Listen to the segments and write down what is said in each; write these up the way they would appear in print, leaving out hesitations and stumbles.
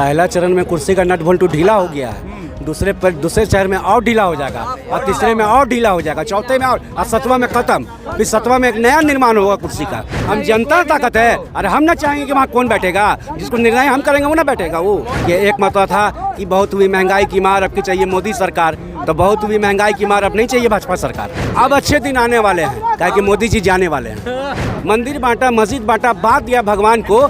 पहला चरण में कुर्सी का नट बोल्ट ढीला हो गया है, दूसरे शहर में और ढीला हो जाएगा, और तीसरे में और ढीला हो जाएगा, चौथे में और सतवां में खत्म, फिर सतवां में एक नया निर्माण होगा कुर्सी का। हम जनता ताकत है, अरे हम ना चाहेंगे कि वहाँ कौन बैठेगा, जिसको निर्णय हम करेंगे वो ना बैठेगा। वो ये एक मत था कि बहुत हुई महंगाई की मार, अब की चाहिए मोदी सरकार, तो बहुत हुई महंगाई की मार, अब नहीं चाहिए भाजपा सरकार। अब अच्छे दिन आने वाले हैं, क्या कि मोदी जी जाने वाले हैं। मंदिर बांटा, मस्जिद बांटा, बांट दिया भगवान को,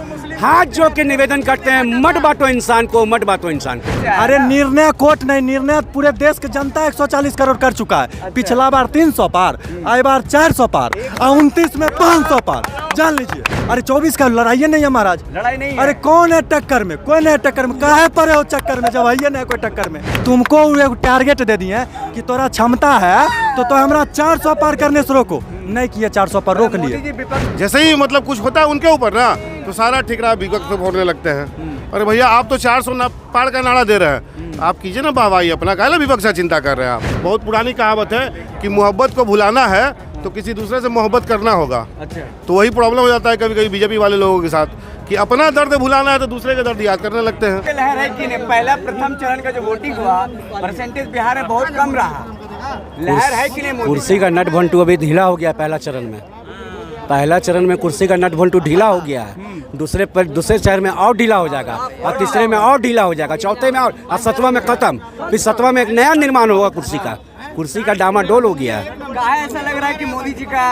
हाथ जोड़ के निवेदन करते हैं, मत बांटो इंसान को, मत बांटो इंसान को। अरे निर्णय कोर्ट नहीं, निर्णय पूरे देश की जनता 140 करोड़ कर चुका है। पिछला बार 300 पार, आई बार 400 पार, और 29 में 500 पार, जान लीजिए। अरे 24 का लड़ाई नहीं है महाराज, लड़ाई नहीं है। अरे कौन है टक्कर में, कोई नहीं टक्कर में, काहे पड़े हो चक्कर में जब है नहीं कोई टक्कर में। तुमको एक टारगेट दे दिए कि तोरा क्षमता है तो हमरा 400 पार करने से रोको, नहीं किया 400 पर रोक लिए। जैसे ही मतलब कुछ होता है उनके ऊपर ना, तो सारा ठिकरा विपक्ष पे फोड़ने लगते हैं। अरे भैया आप तो 400 ना पार का नारा दे रहे हैं, आप कीजिए ना वाहवाही अपना, काहे विपक्ष से चिंता कर रहे हैं आप। बहुत पुरानी कहावत है कि मोहब्बत को भुलाना है तो किसी दूसरे से मोहब्बत करना होगा। अच्छा। तो वही प्रॉब्लम हो जाता है कभी कभी बीजेपी वाले लोगों के साथ, कि अपना दर्द भुलाना है तो दूसरे का दर्द याद करने लगते हैं। लहर है कि नहीं, पहला प्रथम चरण का जो वोटिंग हुआ परसेंटेज बिहार में बहुत कम रहा, लहर है कि नहीं। कुर्सी का नट बोल्ट अभी ढीला हो गया पहला चरण में कुर्सी का नट बोल्ट ढीला हो गया है, दूसरे शहर में और ढीला हो जाएगा, और तीसरे में और ढीला हो जाएगा, चौथे में और सतवां में खत्म, फिर सतवां में एक नया निर्माण होगा कुर्सी का डामाडोल हो गया है। कहा ऐसा लग रहा है कि मोदी जी का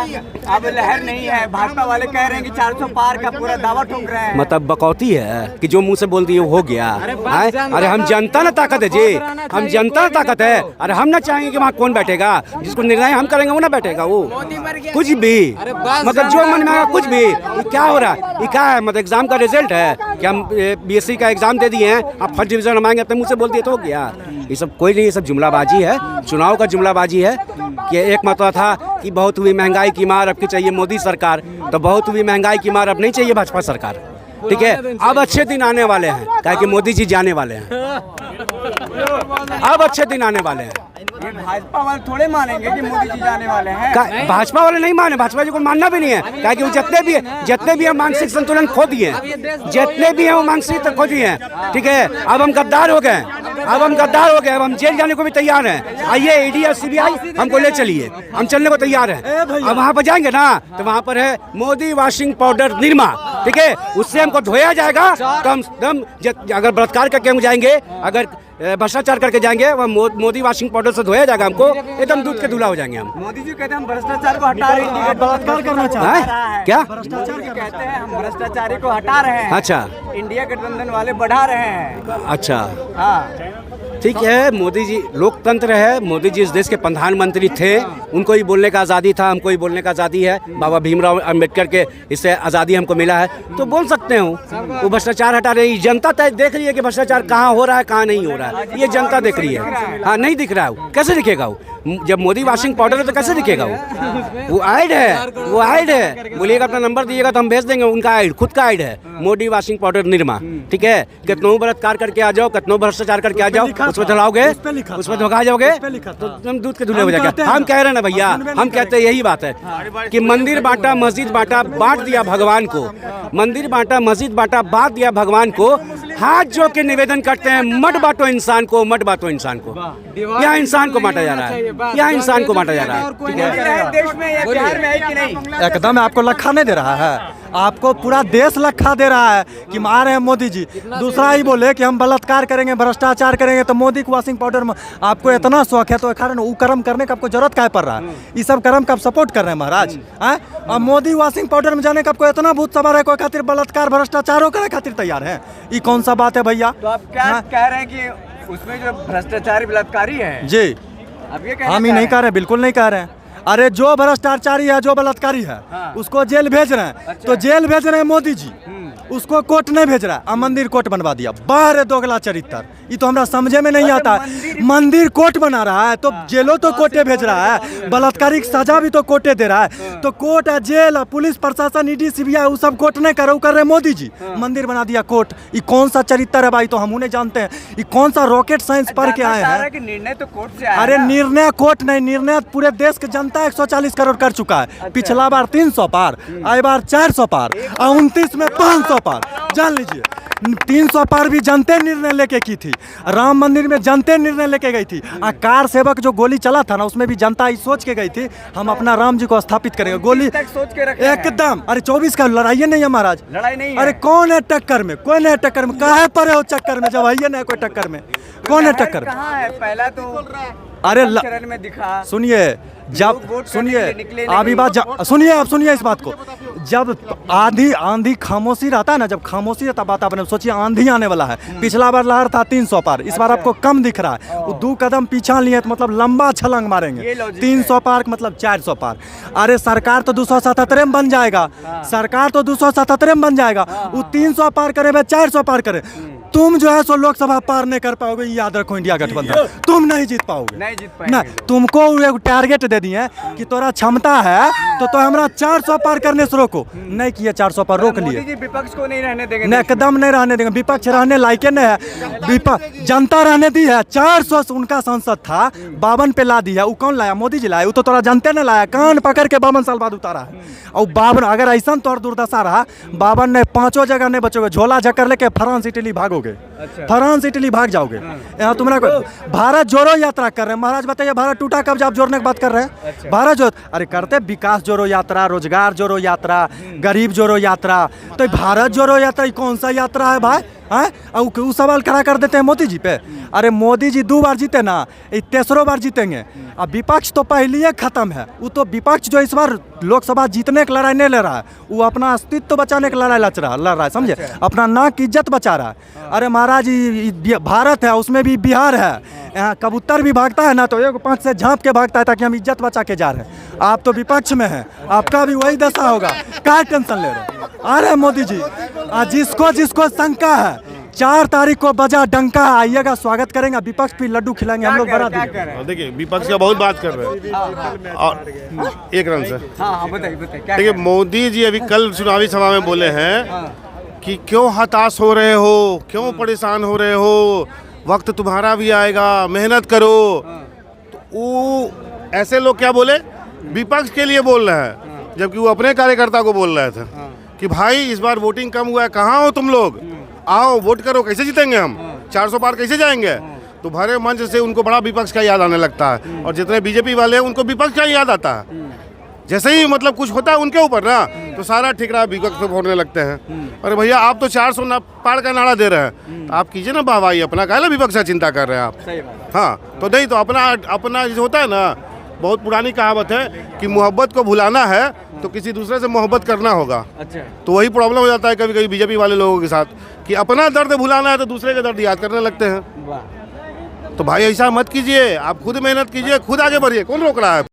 अब लहर नहीं है, भाजपा वाले कह रहे हैं कि 400 पार का पूरा दावा ठोक रहे हैं। मतलब बकौती है कि जो मुंह से बोल दिए हो गया। अरे हम जनता ना ताकत है जी, हम जनता ना ताकत है, अरे हम ना चाहेंगे कि वहाँ कौन बैठेगा, जिसको निर्णय हम करेंगे वो ना बैठेगा। वो कुछ भी मतलब जो मन में आएगा कुछ भी। क्या हो रहा है, ये क्या है, मतलब एग्जाम का रिजल्ट है कि हम BSc का एग्जाम दे दिए हैं, आप फर्स्ट डिवीजन हम आएंगे अपने मुँह से बोल दिए तो हो गया। ये सब कोई नहीं, ये सब जुमलाबाजी है, चुनाव का जुमलाबाजी है। कि एक मत था कि बहुत हुई महंगाई की मार, अब की चाहिए मोदी सरकार, तो बहुत हुई महंगाई की मार, अब नहीं चाहिए भाजपा सरकार। ठीक है, अब अच्छे दिन आने वाले हैं, क्या कि मोदी जी जाने वाले हैं। अब अच्छे दिन आने वाले हैं। ये भाजपा वाले थोड़े मानेंगे कि मोदी जी जाने वाले हैं। भाजपा वाले नहीं माने, भाजपा जी को मानना भी नहीं है, क्या कि वो जितने भी मानसिक संतुलन खो दिए, जितने भी हैं वो मानसिक खो दिए हैं। ठीक है, अब हम गद्दार हो गए, अब हम जेल जाने को भी तैयार हैं। आइए ED और CBI हमको ले चलिए, हम चलने को तैयार हैं। अब वहाँ पर जाएंगे ना, तो वहाँ पर है मोदी वॉशिंग पाउडर निरमा। ठीक है, उससे हमको धोया जाएगा, तो हम अगर बलात्कार करके हम जाएंगे, अगर भ्रष्टाचार करके जाएंगे, वह मोदी वॉशिंग पाउडर से धोया जाएगा, हमको एकदम दूध के दूल्हा हो जाएंगे हम। मोदी जी कहते हैं हम भ्रष्टाचार को हटा रहे हैं, बलात्कार करना चाहते हैं। क्या भ्रष्टाचार कहते हैं, हम भ्रष्टाचारी को हटा रहे हैं। अच्छा, इंडिया गठबंधन वाले बढ़ा रहे हैं। अच्छा, हाँ ठीक है। मोदी जी लोकतंत्र है, मोदी जी इस देश के प्रधानमंत्री थे, उनको ही बोलने का आज़ादी था, हमको ही बोलने का आज़ादी है। बाबा भीमराव अंबेडकर के इससे आज़ादी हमको मिला है, तो बोल सकते हैं। वो भ्रष्टाचार हटा रही है, जनता देख रही है कि भ्रष्टाचार कहाँ हो रहा है, कहाँ नहीं हो रहा है, ये जनता देख रही है। हाँ, नहीं दिख रहा है, कैसे दिखेगा वो, जब मोदी वॉशिंग पाउडर है तो कैसे दिखेगा वो ऐड है, बोलिएगा अपना नंबर दिएगा तो हम भेज देंगे, उनका ऐड, खुद का ऐड है, मोदी वॉशिंग पाउडर निरमा। ठीक है, कितनों बलात्कार करके आ जाओ, कितनों भ्रष्टाचार करके आ जाओ, उसमें धुलाओगे, उसमें धोखा जाओगे तो तुम दूध के दूल्हे हो जाएगा। हम कह रहे हैं ना भैया, हम कहते हैं यही बात है कि मंदिर बांटा, मस्जिद बांटा, बांट दिया भगवान को, मंदिर बांटा, मस्जिद बांटा, बांट दिया भगवान को, हाथ जोड़ के निवेदन करते हैं, मत बांटो इंसान को, मत बांटो इंसान को। यहाँ इंसान को बांटा जा रहा है, यहाँ इंसान को बांटा जा रहा है। ठीक है, देश में या बिहार में है कि नहीं? एकदम आपको लखा नहीं दे रहा है, आपको पूरा देश लखा दे रहा है कि मार रहे हैं मोदी जी। दूसरा ही बोले कि हम बलात्कार करेंगे, भ्रष्टाचार करेंगे, तो मोदी को वॉशिंग पाउडर में आपको इतना शौक है, तो कारण वो कर्म करने का आपको जरूरत क्या पड़ रहा है? ये सब कर्म का आप सपोर्ट कर रहे हैं महाराज। अब मोदी वॉशिंग पाउडर में जाने का आपको इतना भूत सवार है, कोई खातिर बलात्कार भ्रष्टाचारों करे खातिर तैयार है? ये कौन सा बात है भैया? तो आप क्या कह रहे हैं कि उसमें जो भ्रष्टाचारी बलात्कारी है जी, अब ये हम ही नहीं कह रहे, बिल्कुल नहीं कह रहे हैं। अरे जो भ्रष्टाचारी है, जो बलात्कारी है, उसको जेल भेज रहे हैं। अच्छा। तो जेल भेज रहे हैं मोदी जी, उसको कोर्ट नहीं भेज रहा है, अब मंदिर कोर्ट बनवा दिया। बाहर दोगला चरित्र, ये तो हमरा समझे में नहीं आता है। मंदिर कोर्ट बना रहा है तो जेलों तो कोर्टे भेज रहा है, बलात्कारी की सजा भी तो कोर्टे दे रहा है, तो कोर्ट जेल, पुलिस प्रशासन, ED CBI वो सब कोर्ट नहीं कर रहे मोदी जी, मंदिर बना दिया कोर्ट। ये कौन सा चरित्र है भाई, तो हम उन्हें जानते हैं। ये कौन सा रॉकेट साइंस पढ़ के आए हैं? निर्णय तो कोर्ट से आया। अरे निर्णय कोर्ट नहीं, निर्णय पूरे देश की जनता 140 करोड़ कर चुका है। पिछला बार 300 पार, आई बार 400 पार, और 29 में 500 300 पार, जान लीजिए 300 पार भी जनते निर्णय लेके की थी। राम मंदिर में जनते निर्णय लेके गई थी। कार सेवक जो गोली चला था ना, उसमें भी जनता इस सोच के गई थी हम अपना राम जी को स्थापित करेंगे। गोली तक सोच के रखे हैं। एकदम, अरे 24 का लड़ाई नहीं है महाराज, लड़ाई नहीं है। अरे कौन है टक्कर में, कोई नहीं है टक्कर में, काहे पर है वो चक्कर में जब है नहीं कोई टक्कर में, कौन है टक्कर में? कहाँ है? पहला तो अरे चरण में दिखा। सुनिए, जब लोग वोट करने सुनिए के लिए निकले अभी नहीं। बात सुनिए, आप सुनिए इस बात को। जब आंधी खामोशी रहता है ना, जब खामोशी रहता वातावरण, सोचिए आंधी आने वाला है। पिछला बार लहर था 300 पार, इस बार आपको कम दिख रहा है। वो 2 कदम पीछा लिए तो मतलब लंबा छलांग मारेंगे। ये लॉजिक 300 पार मतलब 400 पार। अरे सरकार तो 277 में बन जाएगा, सरकार तो 277 में बन जाएगा। वो 300 पार करे वे 400 पार करे। तुम जो है सो लोकसभा पार नहीं कर पाओगे, याद रखो इंडिया गठबंधन, तुम नहीं जीत पाओगे। नहीं जीत पाएंगे। ना, तुमको एक टारगेट दे दिए कि तोरा क्षमता है तो हमरा 400 पार करने से रोको, नहीं किए 400 पार रोक मोदी लिए। जी विपक्ष को नहीं रहने देंगे। नहीं, एकदम नहीं रहने देंगे, विपक्ष रहने लायक नहीं है। विपक्ष जनता रहने दी है। 400 से उनका सांसद था, 52 पे ला दी है। वो कौन लाया? मोदी जी लाया। वो तो तोरा जनते ने लाया, कान पकड़ के 52 साल बाद उतारा है। और 52 अगर ऐसा तोर दुर्दशा रहा, 52 ने 5 जगह नहीं बचोगे, झोला झक्कर लेके फ्रांस इटली भागोगे। अच्छा। फ्रांस इटली भाग जाओगे। यहाँ तुम्हारा भारत जोड़ो यात्रा कर रहे हैं महाराज, बताइए भारत टूटा कब जब जोड़ने की बात कर रहे हैं? अच्छा। भारत जो अरे करते विकास जोड़ो यात्रा, रोजगार जोड़ो यात्रा, गरीब जोड़ो यात्रा, तो ये भारत जोड़ो यात्रा ये कौन सा यात्रा है भाई? हैं? और वो सवाल खड़ा कर देते हैं मोदी जी पे। अरे मोदी जी 2 बार जीते ना, ये 3री बार जीतेंगे। अब विपक्ष तो पहले ही खत्म है। वो तो विपक्ष जो इस बार लोकसभा जीतने की लड़ाई नहीं ले रहा है, वो अपना अस्तित्व बचाने की लड़ाई लड़ रहा है, समझे? अपना नाक की इज्जत बचा रहा है। अरे महाराज ये भारत है, उसमें भी बिहार है। यहाँ कबूतर भी भागता है ना, तो 1-5 से झाँप के भागता है ताकि हम इज्जत बचा के जा रहे हैं। आप तो विपक्ष में हैं, आपका भी वही दशा होगा, क्या टेंशन ले रहे हैं? अरे मोदी जी, जिसको शंका है 4 तारीख को बजा डंका, आइएगा, स्वागत करेंगे। विपक्ष भी लड्डू खिलाएंगे हम लोग, बड़ा दिए। और देखिए विपक्ष का बहुत बात कर रहे हैं और एक रन से हाँ बताइए क्या देखिए मोदी जी अभी कल चुनावी सभा में बोले हैं कि क्यों हताश हो रहे हो, क्यों परेशान हो रहे हो, वक्त तुम्हारा भी आएगा, मेहनत करो। तो वो ऐसे लोग क्या बोले, विपक्ष के लिए बोल रहे हैं, जबकि वो अपने कार्यकर्ता को बोल रहे थे कि भाई इस बार वोटिंग कम हुआ है, कहाँ हो तुम लोग, आओ वोट करो, कैसे जीतेंगे हम, 400 पार कैसे जाएंगे। तो भरे मंच से उनको बड़ा विपक्ष का याद आने लगता है, और जितने बीजेपी वाले हैं उनको विपक्ष का याद आता है। जैसे ही मतलब कुछ होता है उनके ऊपर ना, तो सारा ठिकरा विपक्ष पे फोड़ने लगते हैं। अरे भैया आप तो 400 पार का नारा दे रहे हैं, तो आप कीजिए ना वाहवाही अपना, काहे विपक्ष का चिंता कर रहे हैं आप? सही बात। हाँ, तो नहीं तो अपना जो होता है ना, बहुत पुरानी कहावत है कि मोहब्बत को भुलाना है तो किसी दूसरे से मोहब्बत करना होगा। अच्छा। तो वही प्रॉब्लम हो जाता है कभी कभी बीजेपी वाले लोगों के साथ कि अपना दर्द भुलाना है तो दूसरे का दर्द याद करने लगते हैं। वाह। तो भाई ऐसा मत कीजिए, आप खुद मेहनत कीजिए, खुद आगे बढ़िए, कौन रोक रहा है?